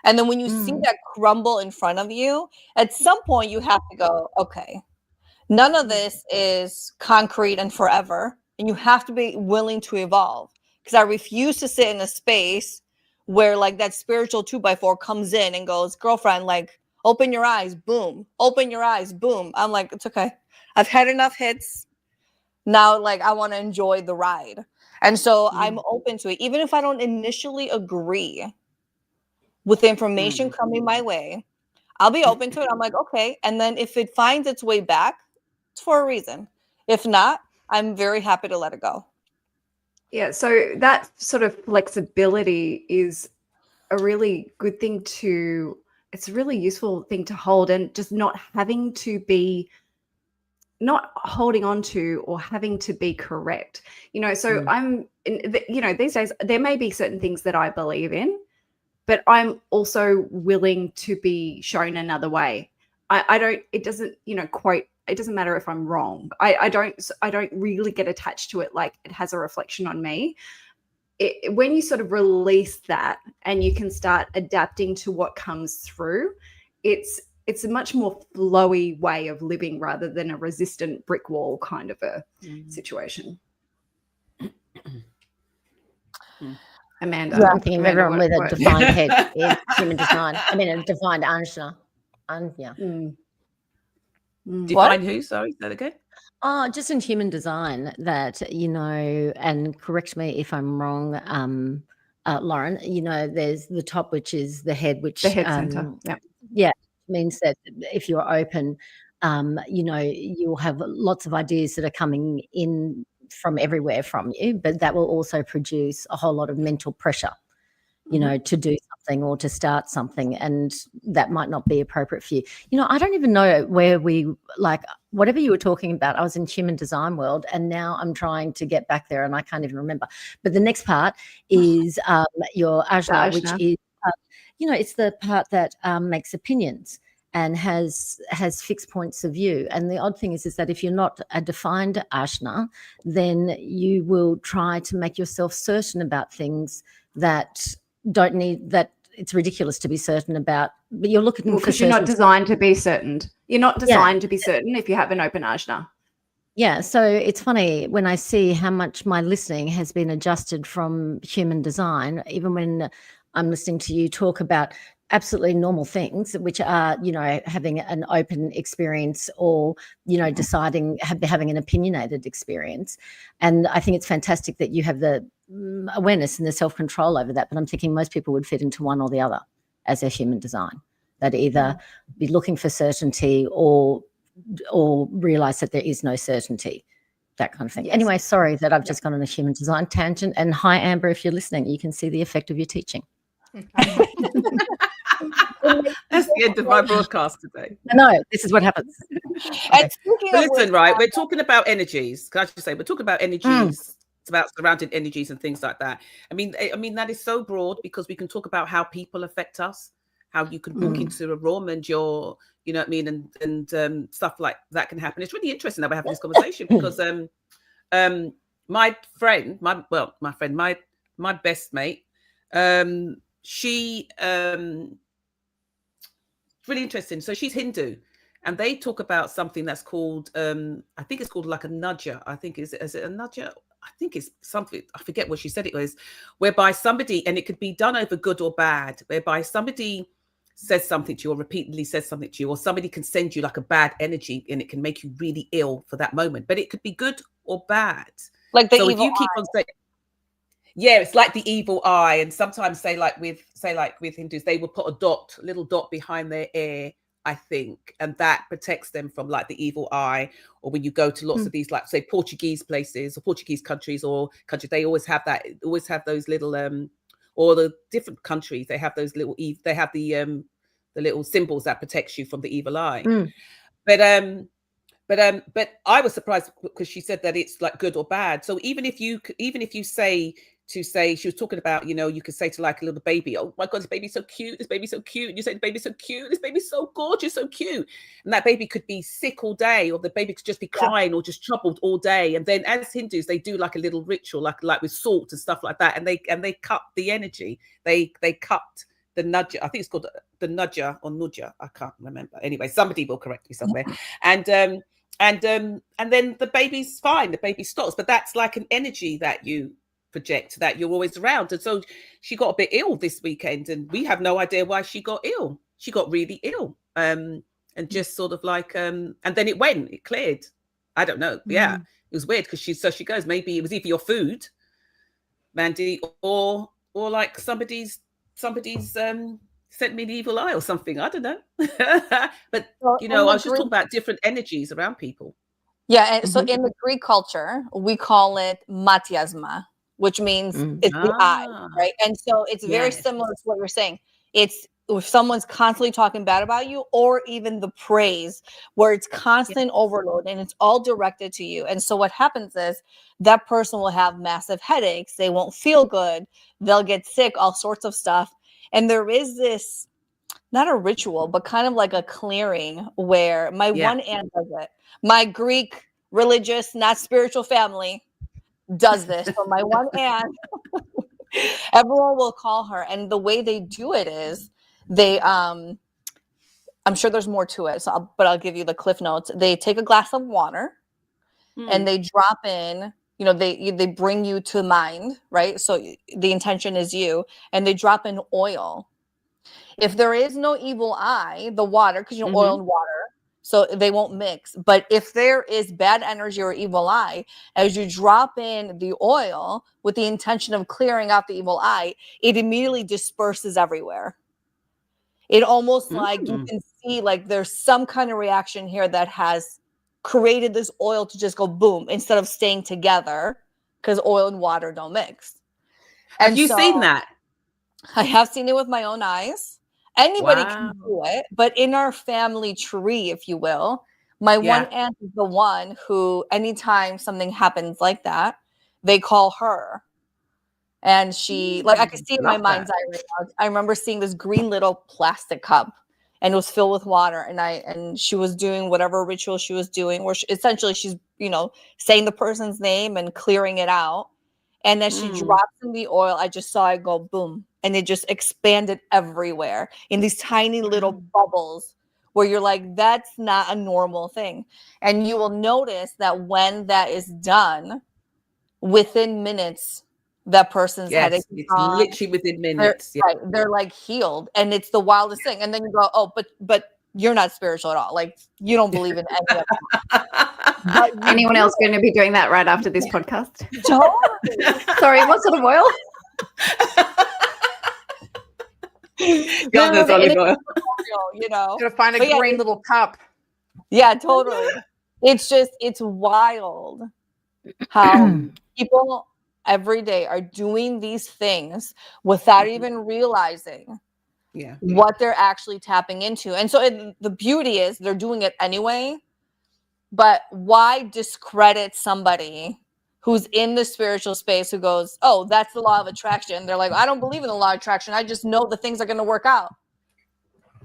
And then when you see that crumble in front of you, at some point you have to go, okay, none of this is concrete and forever. And you have to be willing to evolve. Because I refuse to sit in a space where like that spiritual 2x4 comes in and goes, girlfriend, like, open your eyes, boom. Open your eyes, boom. I'm like, it's okay. I've had enough hits. Now, like, I want to enjoy the ride. And so I'm open to it. Even if I don't initially agree with the information coming my way, I'll be open to it. I'm like, okay. And then if it finds its way back, it's for a reason. If not, I'm very happy to let it go. Yeah, so that sort of flexibility is a really good thing it's a really useful thing to hold, and just not holding on to or having to be correct. You know, so these days there may be certain things that I believe in, but I'm also willing to be shown another way. It doesn't matter if I'm wrong. I don't really get attached to it like it has a reflection on me. When you sort of release that and you can start adapting to what comes through, it's a much more flowy way of living rather than a resistant brick wall kind of a situation. Amanda. I'm thinking of everyone with a defined head in human design. I mean, a defined answer. Define who? Sorry, say that again. Oh, just in human design that, you know, and correct me if I'm wrong, Lauren, you know, there's the top, which is the head, which the head center. Yeah, means that if you're open, you know, you'll have lots of ideas that are coming in from everywhere from you, but that will also produce a whole lot of mental pressure, you know, to do something or to start something, and that might not be appropriate for you. I don't even know where whatever you were talking about, I was in human design world, and now I'm trying to get back there and I can't even remember. But the next part is your ajna, which is, it's the part that makes opinions and has fixed points of view. And the odd thing is that if you're not a defined ajna, then you will try to make yourself certain about things that don't need, that it's ridiculous to be certain about, but you're looking for because you're not designed to be certain. You're not designed to be certain if you have an open ajna. Yeah, so it's funny when I see how much my listening has been adjusted from human design, even when I'm listening to you talk about absolutely normal things, which are, having an open experience or, deciding, having an opinionated experience. And I think it's fantastic that you have the awareness and the self-control over that. But I'm thinking most people would fit into one or the other as a human design. They'd either be looking for certainty or realize that there is no certainty, that kind of thing. Yes. Anyway, sorry that I've just gone on a human design tangent. And hi, Amber, if you're listening, you can see the effect of your teaching. That's the end of my broadcast today. No, this is what happens. And listen, right, we're talking about energies. Can I just say, we're talking about energies. It's about surrounding energies and things like that. I mean, that is so broad because we can talk about how people affect us, how you can walk into a room and you're, you know what I mean, and stuff like that can happen. It's really interesting that we're having this conversation because my best mate, she it's really interesting. So she's Hindu, and they talk about something that's called I think it's called like a nudger. I think is it a nudger? I think it's something, I forget what she said it was, whereby somebody, and it could be done over good or bad, whereby somebody says something to you or repeatedly says something to you, or somebody can send you like a bad energy and it can make you really ill for that moment, but it could be good or bad. Like the so evil if you keep on saying, yeah, it's like the evil eye. And sometimes like with Hindus, they will put a little dot behind their ear, I think, and that protects them from like the evil eye. Or when you go to lots of these, like say Portuguese places or Portuguese countries, they always have that, always have those little or the different countries, they have those little they have the little symbols that protects you from the evil eye. But I was surprised because she said that it's like good or bad. So even if you say, she was talking about, you could say to like a little baby, oh my God, this baby's so cute. This baby's so cute. And you say the baby's so cute. This baby's so gorgeous, so cute. And that baby could be sick all day, or the baby could just be crying or just troubled all day. And then as Hindus, they do like a little ritual, like with salt and stuff like that. And they cut the energy. They cut the nudger. I think it's called the nudger or nudger. I can't remember. Anyway, somebody will correct me somewhere. And then the baby's fine. The baby stops. But that's like an energy that you project, that you're always around. And so she got a bit ill this weekend, and we have no idea why she got ill. She got really ill, and just sort of like, and then it cleared. I don't know. Yeah, it was weird because she goes, maybe it was either your food, Mandy, or like somebody's sent me the evil eye or something. I don't know. But I was just talking about different energies around people. Yeah, and so in the Greek culture, we call it matiasma, which means it's the eye, right? And so it's very similar to what you're saying. It's if someone's constantly talking bad about you, or even the praise, where it's constant overload and it's all directed to you. And so what happens is that person will have massive headaches. They won't feel good. They'll get sick, all sorts of stuff. And there is this, not a ritual, but kind of like a clearing where my one aunt does it. My Greek religious, not spiritual family does this. So my one aunt, everyone will call her. And the way they do it is they, I'm sure there's more to it, but I'll give you the cliff notes. They take a glass of water and they drop in, they bring you to mind, right? So the intention is you, and they drop in oil. If there is no evil eye, the water, because oil and water, so they won't mix. But if there is bad energy or evil eye, as you drop in the oil with the intention of clearing out the evil eye, it immediately disperses everywhere. It almost like you can see like there's some kind of reaction here that has created this oil to just go boom instead of staying together, because oil and water don't mix. Have you seen that? I have seen it with my own eyes. Anybody Wow. can do it, but in our family tree, if you will, my Yeah. one aunt is the one who, anytime something happens like that, they call her. And she, like, I could see it in my Love mind's that. eye right now. I remember seeing this green little plastic cup, and it was filled with water. And she was doing whatever ritual she was doing, where essentially she's, saying the person's name and clearing it out. And as she drops in the oil, I just saw it go boom, and it just expanded everywhere in these tiny little bubbles, where you're like, that's not a normal thing. And you will notice that when that is done, within minutes, that person's headache Yes, is it's gone. literally within They're, minutes. Yeah. right, they're like healed, and it's the wildest thing. And then you go, oh, but you're not spiritual at all. Like, you don't believe in any of that. But you Anyone do else going to be doing that right after this podcast? totally. Sorry, what sort of oil? Goddess No, olive and oil. it's real, Gotta find a But yeah, green little cup. Yeah, totally. It's wild how people every day are doing these things without even realizing Yeah. what they're actually tapping into. And so the beauty is they're doing it anyway. But why discredit somebody who's in the spiritual space who goes, oh, that's the law of attraction? They're like, I don't believe in the law of attraction. I just know the things are going to work out.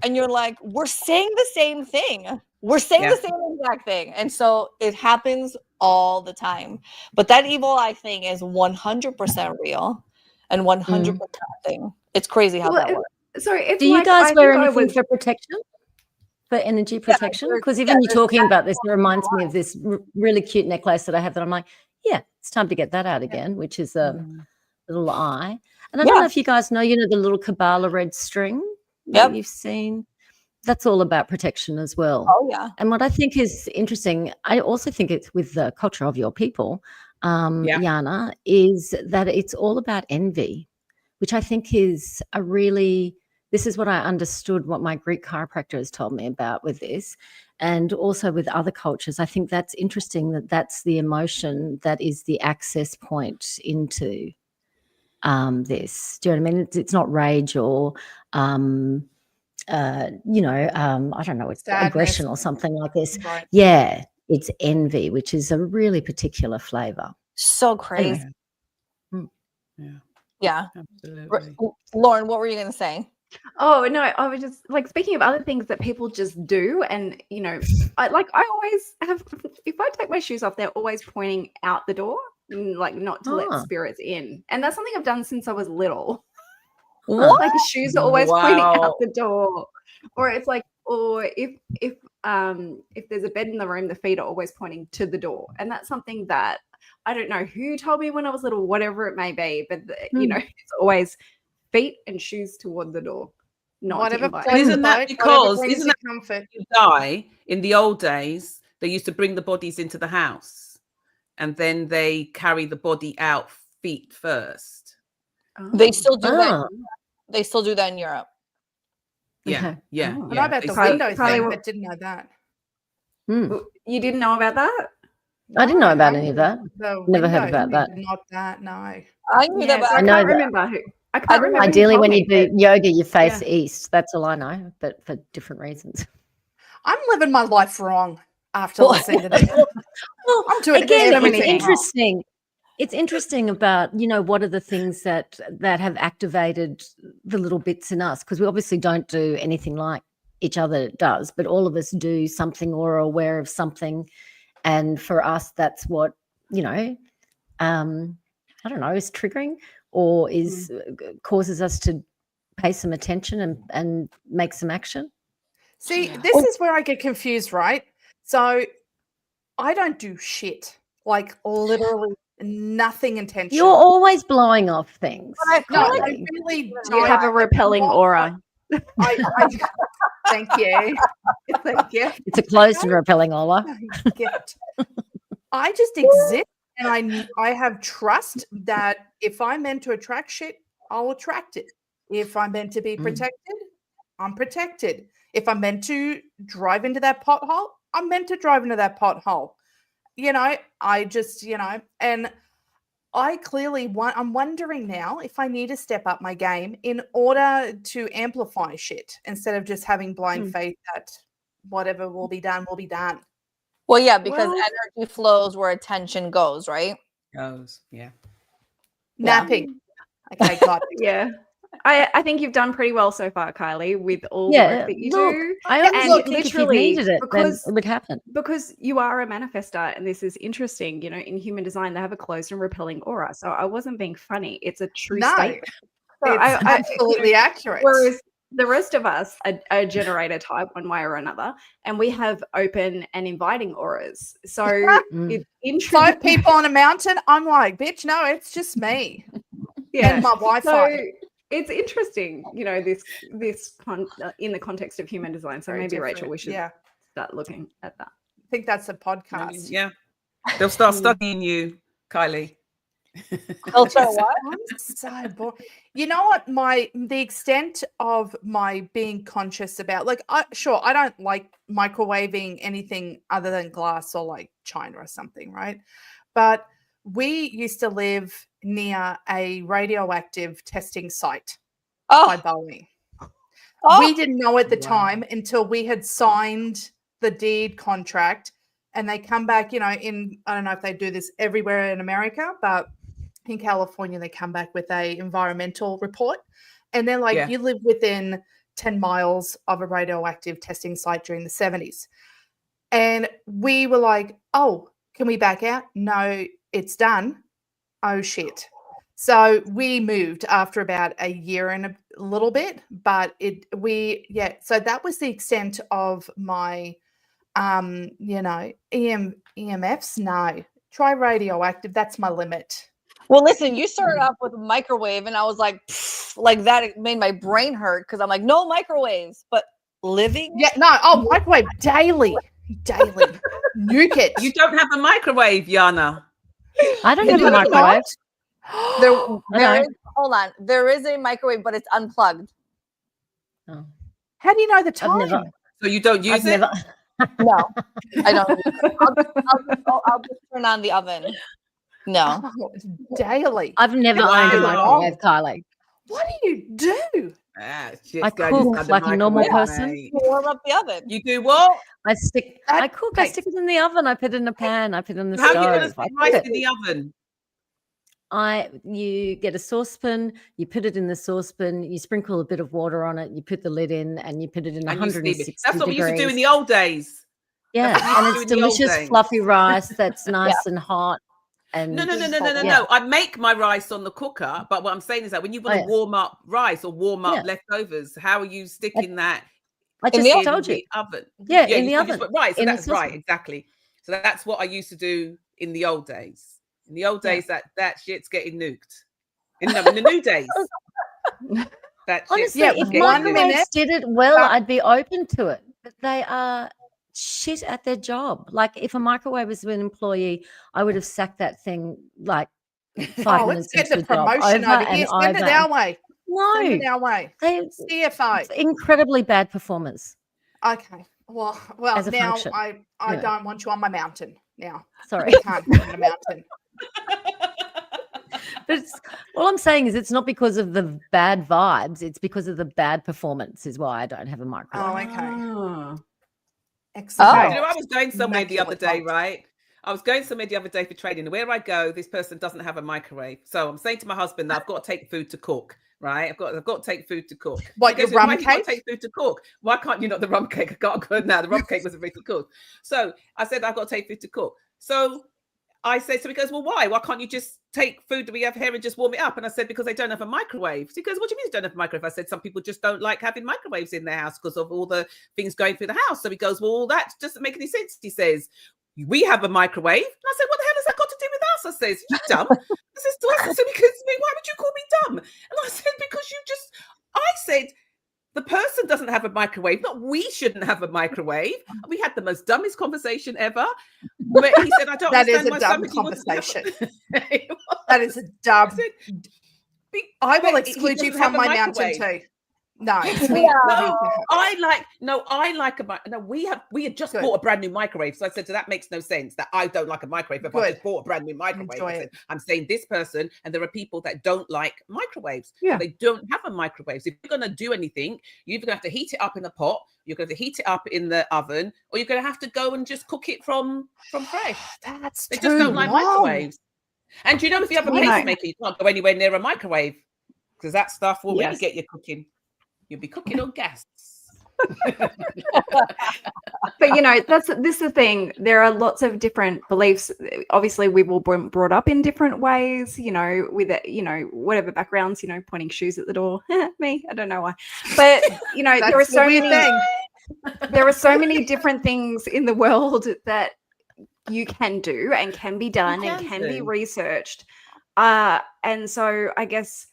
And you're like, we're saying the same thing. We're saying the same exact thing. And so it happens all the time. But that evil eye thing is 100% real and 100% thing. It's crazy how that works. Sorry, it's Do you like, guys I wear think I anything was- for protection? For energy protection? there's- Because even you there's talking that about this, it going reminds on. me of this really cute necklace that I have that I'm like, yeah, it's time to get that out again, which is a little eye. And I don't know if you guys know, the little Kabbalah red string that you've seen. That's all about protection as well. Oh, yeah. And what I think is interesting, I also think it's with the culture of your people, Yana, is that it's all about envy, which I think is this is what I understood, what my Greek chiropractor has told me about with this, and also with other cultures. I think that's interesting that that's the emotion that is the access point into this. Do you know what I mean? It's not rage or I don't know, it's Sadness. aggression or something like this. Right. Yeah, it's envy, which is a really particular flavor. So crazy. Yeah. Absolutely. Lauren, what were you going to say? Oh no, I was just like, speaking of other things that people just do, and I always have, if I take my shoes off, they're always pointing out the door, like not to let spirits in. And that's something I've done since I was little. What? Like the shoes are always pointing out the door. Or it's like, or if there's a bed in the room, the feet are always pointing to the door. And that's something that I don't know who told me when I was little, whatever it may be, but it's always feet and shoes toward the door. Not Whatever to invite. floats Isn't the that boat, because- whatever brings isn't you that- comfort. You die in the old days, they used to bring the bodies into the house and then they carry the body out feet first. They still do that. Oh. They still do that in Europe. Yeah. Okay. Yeah. Oh. I know about They the still- window probably thing, will- but didn't know that. You didn't know about that? I didn't know about I any of knew that. the Never heard window about that. thing, Not that, no. I knew that, Yeah, but so I I know can't that- remember who. I can't I don't- remember. who Ideally, told when me, you do but- yoga, you face Yeah. east. That's all I know, but for different reasons. I'm living my life wrong after listening to this. Well, I'm doing again, so it's many things. interesting. It's interesting about, what are the things that have activated the little bits in us, because we obviously don't do anything like each other does, but all of us do something or are aware of something. And for us, that's what, I don't know, is triggering or is causes us to pay some attention and make some action. See, this is where I get confused, right? So I don't do shit, like literally nothing intentional. You're always blowing off things. No, I Kylie. really You don't. have a repelling aura. I thank you. Thank you. It's a closed and repelling aura. I just exist, and I have trust that if I'm meant to attract shit, I'll attract it. If I'm meant to be protected, I'm protected. If I'm meant to drive into that pothole, I'm meant to drive into that pothole. I just, and I'm wondering now if I need to step up my game in order to amplify shit instead of just having blind faith that whatever will be done will be done. Well, yeah, because energy flows where attention goes, right? Goes, yeah. Napping. Okay, got it. Yeah. I think you've done pretty well so far, Kylie, with all the work that you do. I honestly And think if you needed it, then because it would happen. Because you are a manifestor, and this is interesting. You know, in human design, they have a closed and repelling aura. So I wasn't being funny. It's a true statement. So It's absolutely accurate. Whereas the rest of us are generator type one way or another, and we have open and inviting auras. So it's interesting. 5 people on a mountain. I'm like, bitch, no, it's just me. And my Wi-Fi. So it's interesting, you know, this in the context of human design. So maybe Rachel, we should start looking at that. I think that's a podcast. Yeah, they'll start studying you, Kylie. They'll start what? I'm so bored. You know what? The extent of my being conscious about, like, I don't like microwaving anything other than glass or like China or something, right? But we used to live near a radioactive testing site by Boeing. We didn't know at the time until we had signed the deed contract, and they come back, you know, I don't know if they do this everywhere in America, but in California, they come back with a environmental report, and they're like, you live within 10 miles of a radioactive testing site during the 70s. And we were like, oh, can we back out? No, it's done. Oh, shit. So we moved after about a year and a little bit, but so that was the extent of my, you know, EMFs. No, try radioactive. That's my limit. Well, listen, you started off with a microwave, and I was like that. It made my brain hurt because I'm like, no microwaves, but living. Yeah, no, microwave daily. Nuke it. You don't have a microwave, Yana. I don't have a microwave. Hold on. There is a microwave, but it's unplugged. Oh. How do you know the time? So you don't use it? No, I don't. I'll just turn on the oven. No. Daily. I've never owned a microwave, Kylie. What do you do? I cook like a normal person. You warm up the oven. You do what? I stick it in the oven. I put it in a pan. I put it in the How stove. are you going to stick rice in the oven? You get a saucepan, you put it in the saucepan, you sprinkle a bit of water on it, you put the lid in, and you put it in 160 That's what we used to do in the old days. Yeah, and it's delicious, fluffy rice that's nice and hot. And No. I make my rice on the cooker, but what I'm saying is that when you want to warm up rice or warm up leftovers, how are you sticking that? I just told you. The oven. Yeah, in the oven. Right, so that's right, exactly. So that's what I used to do in the old days. In the old days, that shit's getting nuked. In the new days, that honestly, if microwaves did it well, I'd be open to it. But they are shit at their job. Like, if a microwave was an employee, I would have sacked that thing like 5 minutes into the job. Promotion over here. Send it our way. No, send it our way. CFO. Incredibly bad performance. Okay. Well. Now I don't want you on my mountain. Now, sorry, you can't be on a mountain. But all I'm saying is it's not because of the bad vibes, it's because of the bad performance is why I don't have a microwave. Oh, okay. Excellent. You know, I was going somewhere the other day, right? I was going somewhere the other day for training, and where I go, this person doesn't have a microwave. So I'm saying to my husband that I've got to take food to cook, right? I've got to take food to cook. What, your rum cake? Why take food to cook? Why can't you not the rum cake? I got good now. The rum cake wasn't ready to cook. So I said, I've got to take food to cook. So I said, so he goes, well, why? Why can't you just take food that we have here and just warm it up? And I said, because they don't have a microwave. So he goes, what do you mean you don't have a microwave? I said, some people just don't like having microwaves in their house because of all the things going through the house. So he goes, well, that doesn't make any sense. He says, we have a microwave. And I said, what the hell has that got to do with us? I says, you dumb. I says, to us. I said, because why would you call me dumb? And I said, because I said, the person doesn't have a microwave. Not we shouldn't have a microwave. We had the most dumbest conversation ever. But he said, I don't that understand is why a dumb conversation. That is a dumb. I will exclude you from my mountain too. No, we had just bought a brand new microwave. So I said, so that makes no sense that I don't like a microwave if I just bought a brand new microwave. I'm saying this person, and there are people that don't like microwaves. Yeah. They don't have a microwave. So if you're going to do anything, you're either going to have to heat it up in a pot, you're going to heat it up in the oven, or you're going to have to go and just cook it from fresh. They just don't like microwaves. And you know, if you have a pacemaker, you can't go anywhere near a microwave because that stuff will really get you cooking. You'll be cooking on gas. But you know, this is the thing. There are lots of different beliefs. Obviously, we've all been brought up in different ways. You know, with whatever backgrounds. You know, pointing shoes at the door. Me, I don't know why. But you know, there are so many. There are so many different things in the world that you can do and can be done and can be researched. And so I guess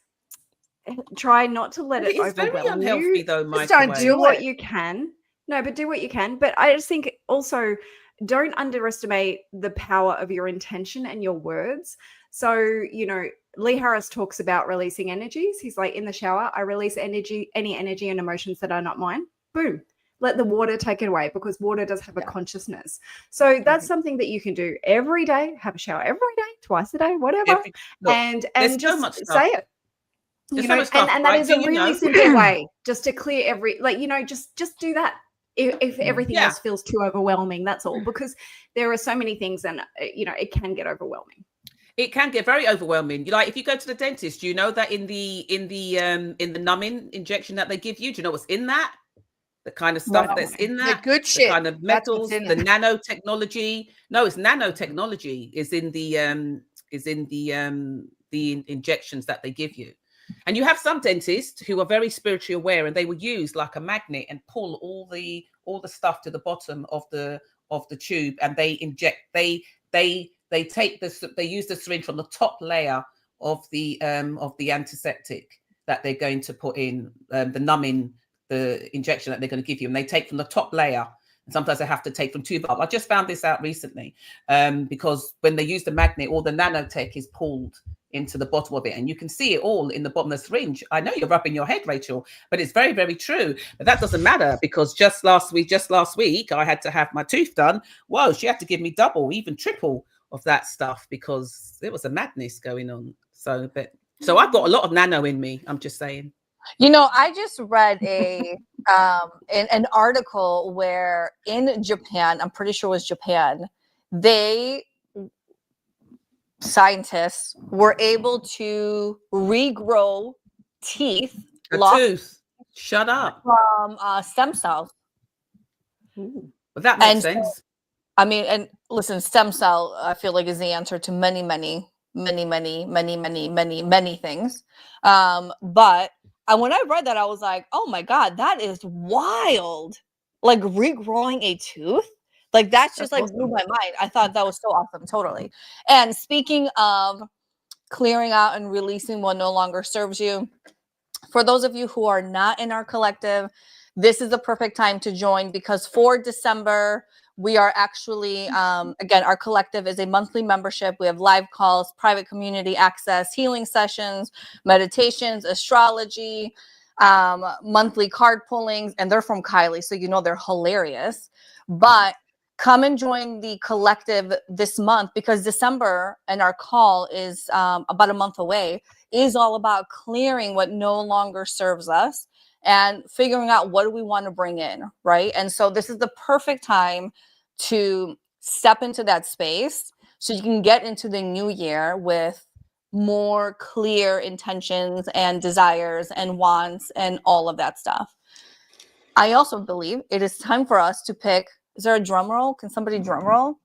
try not to let it overwhelm very unhealthy, you. though, just don't do what you can. No, but do what you can. But I just think also don't underestimate the power of your intention and your words. So, you know, Lee Harris talks about releasing energies. He's like, in the shower, I release any energy and emotions that are not mine. Boom. Let the water take it away, because water does have a consciousness. So that's something that you can do every day. Have a shower every day, twice a day, whatever. And just say it. You know, and that is a really simple way just to clear just do that. If everything else feels too overwhelming, that's all, because there are so many things, and it can get overwhelming. It can get very overwhelming. Like if you go to the dentist, you know that in the numbing injection that they give you, do you know what's in that? The kind of stuff that's in that, the good shit, the kind of metals, the nanotechnology. No, it's nanotechnology is in the injections that they give you. And you have some dentists who are very spiritually aware, and they will use like a magnet and pull all the stuff to the bottom of the tube, and they inject. They take this. They use the syringe from the top layer of the antiseptic that they're going to put in the injection that they're going to give you, and they take from the top layer. And sometimes they have to take from two bulbs. I just found this out recently because when they use the magnet, all the nanotech is pulled into the bottom of it, and you can see it all in the bottom of the syringe. I know you're rubbing your head, Rachel, but it's very, very true. But that doesn't matter, because just last week, I had to have my tooth done. Whoa, she had to give me double, even triple of that stuff, because there was a madness going on. So I've got a lot of nano in me. I'm just saying. You know, I just read an article where in Japan, I'm pretty sure it was Japan, scientists were able to regrow teeth. Tooth. Shut up. From stem cells. Well, that makes sense. So, I mean, and listen, stem cell, I feel like, is the answer to many things. But when I read that, I was like, oh my God, that is wild. Like regrowing a tooth. Like that's just like blew my mind. I thought that was so awesome. Totally. And speaking of clearing out and releasing what no longer serves you, for those of you who are not in our collective, this is the perfect time to join, because for December, we are actually, again, our collective is a monthly membership. We have live calls, private community access, healing sessions, meditations, astrology, monthly card pullings, and they're from Kylie, so you know they're hilarious. But come and join the collective this month, because December, and our call is about a month away, is all about clearing what no longer serves us and figuring out what do we want to bring in, right? And so this is the perfect time to step into that space so you can get into the new year with more clear intentions and desires and wants and all of that stuff. I also believe it is time for us to pick. Is there a drum roll? Can somebody drum roll?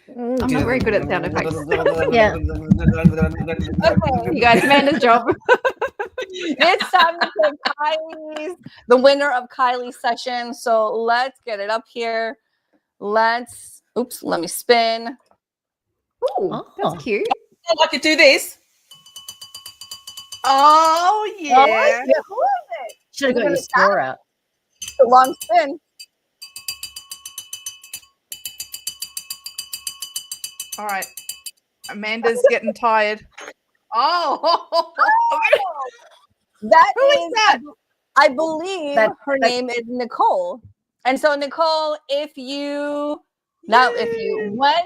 I'm not very good at sound effects. Yeah. Okay, you guys, Amanda's job. It's time to pick the winner of Kylie's session. So let's get it up here. Let me spin. Ooh, that's cute. I could do this. Oh yeah. Who is it? Should have got your score out. It's a long spin. All right. Amanda's getting tired. Oh. That Who is that? I believe her name is Nicole. And so, Nicole, when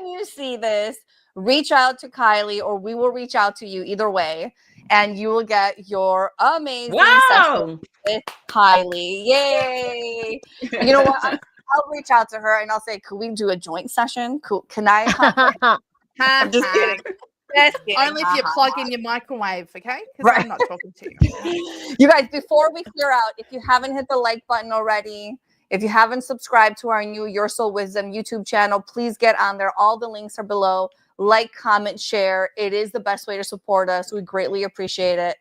you see this, reach out to Kylie, or we will reach out to you either way, and you will get your amazing session with Kylie. Yay! You know what? I'll reach out to her and I'll say, could we do a joint session? Can I? I'm just kidding. Only if you plug in your microwave, okay? Because I'm not talking to you. You guys, before we clear out, if you haven't hit the like button already, if you haven't subscribed to our new Your Soul Wisdom YouTube channel, please get on there. All the links are below. Like, comment, share. It is the best way to support us. We greatly appreciate it.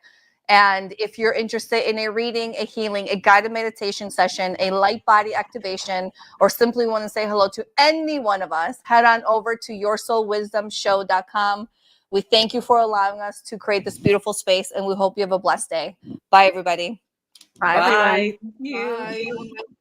And if you're interested in a reading, a healing, a guided meditation session, a light body activation, or simply want to say hello to any one of us, head on over to yoursoulwisdomshow.com. We thank you for allowing us to create this beautiful space, and we hope you have a blessed day. Bye, everybody. Bye, everyone. Bye. Thank you. Bye.